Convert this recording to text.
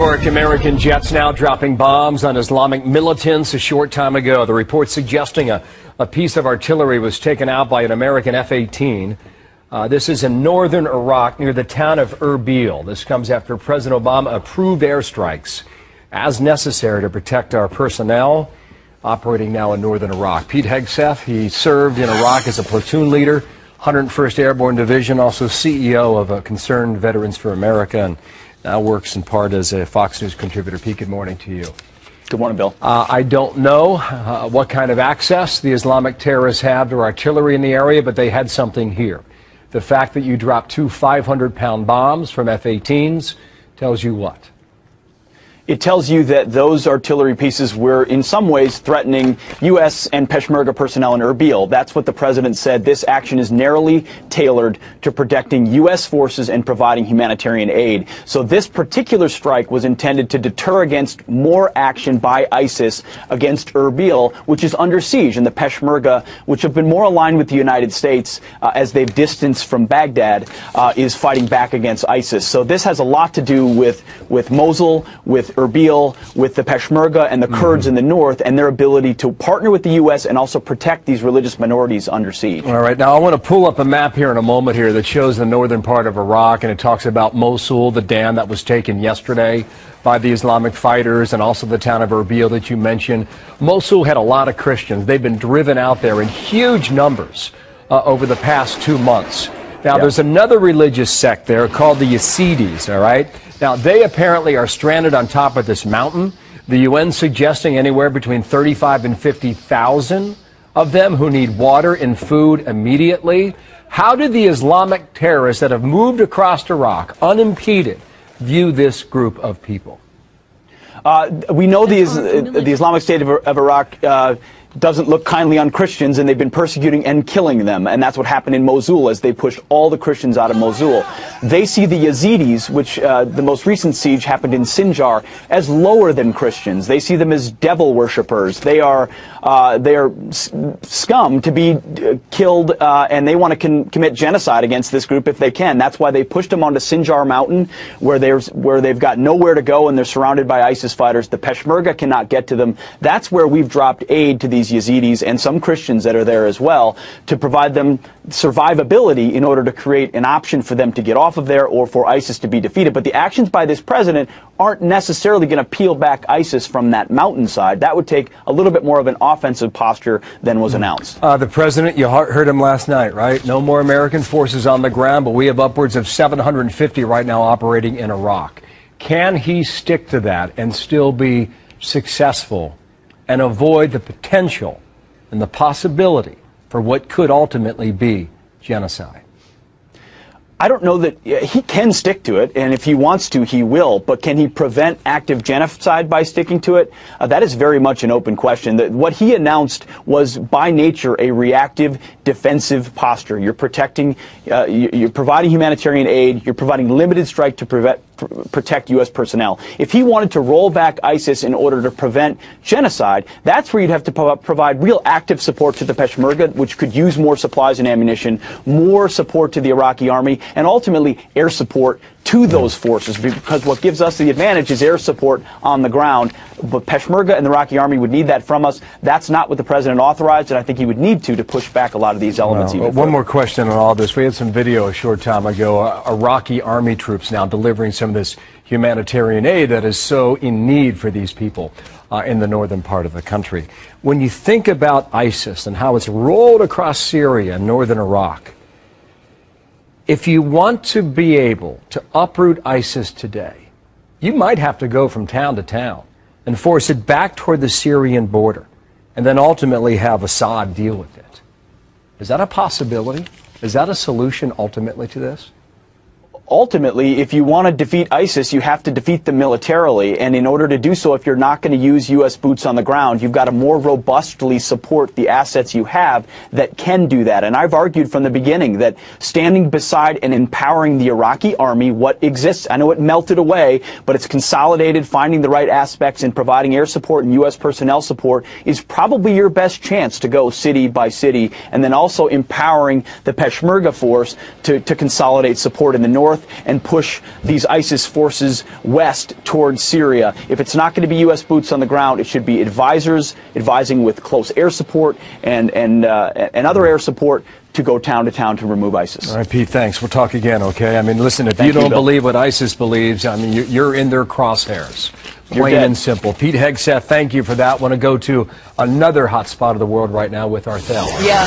Historic American jets now dropping bombs on Islamic militants a short time ago. The report suggesting a piece of artillery was taken out by an American F-18. This is in northern Iraq near the town of Erbil. This comes after President Obama approved airstrikes as necessary to protect our personnel operating now in northern Iraq. Pete Hegseth, he served in Iraq as a platoon leader, 101st Airborne Division, also CEO of Concerned Veterans for America, and now works in part as a Fox News contributor. Pete, good morning to you. Good morning, Bill. I don't know what kind of access the Islamic terrorists have to artillery in the area, but they had something here. The fact that you dropped two 500-pound bombs from F-18s tells you what? It tells you that those artillery pieces were in some ways threatening U.S. and Peshmerga personnel in Erbil. That's what the president said. This action is narrowly tailored to protecting U.S. forces and providing humanitarian aid. So this particular strike was intended to deter against more action by ISIS against Erbil, which is under siege, and the Peshmerga, which have been more aligned with the United States as they've distanced from Baghdad, is fighting back against ISIS. So this has a lot to do with Mosul, with Erbil, with the Peshmerga and the Kurds in the north, and their ability to partner with the U.S. and also protect these religious minorities under siege. All right, now I want to pull up a map here in a moment here that shows the northern part of Iraq, and it talks about Mosul, the dam that was taken yesterday by the Islamic fighters, and also the town of Erbil that you mentioned. Mosul had a lot of Christians. They've been driven out there in huge numbers over the past 2 months. Now, there's another religious sect there called the Yazidis, all right? Now, they apparently are stranded on top of this mountain. The UN suggesting anywhere between 35 and 50,000 of them who need water and food immediately. How did the Islamic terrorists that have moved across Iraq unimpeded view this group of people? We know the Islamic State of Iraq doesn't look kindly on Christians, and they've been persecuting and killing them. And that's what happened in Mosul as they pushed all the Christians out of Mosul. They see the Yazidis, which the most recent siege happened in Sinjar, as lower than Christians. They see them as devil worshippers. They are scum to be killed, and they want to commit genocide against this group if they can. That's why they pushed them onto Sinjar Mountain, where they've got nowhere to go and they're surrounded by ISIS fighters. The Peshmerga cannot get to them. That's where we've dropped aid to these Yazidis and some Christians that are there as well, to provide them survivability in order to create an option for them to get off of there or for ISIS to be defeated. But the actions by this president aren't necessarily going to peel back ISIS from that mountainside. That would take a little bit more of an offensive posture than was announced. The president, you heard him last night, right? No more American forces on the ground, but we have upwards of 750 right now operating in Iraq. Can he stick to that and still be successful and avoid the potential and the possibility for what could ultimately be genocide? I don't know that he can stick to it, and if he wants to, he will. But can he prevent active genocide by sticking to it? That is very much an open question. What he announced was, by nature, a reactive, defensive posture. You're protecting, you're providing humanitarian aid, you're providing limited strike to protect U.S. personnel. If he wanted to roll back ISIS in order to prevent genocide, that's where you'd have to provide real active support to the Peshmerga, which could use more supplies and ammunition, more support to the Iraqi army, and ultimately air support to those forces, because what gives us the advantage is air support on the ground. But Peshmerga and the Iraqi army would need that from us. That's not what the president authorized, and I think he would need to push back a lot of these elements. One more question on all this. We had some video a short time ago. Iraqi army troops now delivering some of this humanitarian aid that is so in need for these people in the northern part of the country. When you think about ISIS and how it's rolled across Syria and northern Iraq, if you want to be able to uproot ISIS today, you might have to go from town to town and force it back toward the Syrian border, and then ultimately have Assad deal with it. Is that a possibility? Is that a solution ultimately to this? Ultimately, if you want to defeat ISIS, you have to defeat them militarily. And in order to do so, if you're not going to use U.S. boots on the ground, you've got to more robustly support the assets you have that can do that. And I've argued from the beginning that standing beside and empowering the Iraqi army, what exists, I know it melted away, but it's consolidated, finding the right aspects and providing air support and U.S. personnel support is probably your best chance to go city by city. And then also empowering the Peshmerga force to consolidate support in the north north and push these ISIS forces west towards Syria. If it's not going to be U.S. boots on the ground, it should be advisors advising with close air support and other air support to go town to town to remove ISIS. All right, Pete, thanks. We'll talk again, okay? I mean, listen, if you don't believe what ISIS believes, I mean, you're in their crosshairs. Plain and simple. Pete Hegseth, thank you for that. Want to go to another hot spot of the world right now with Arthel. Yeah.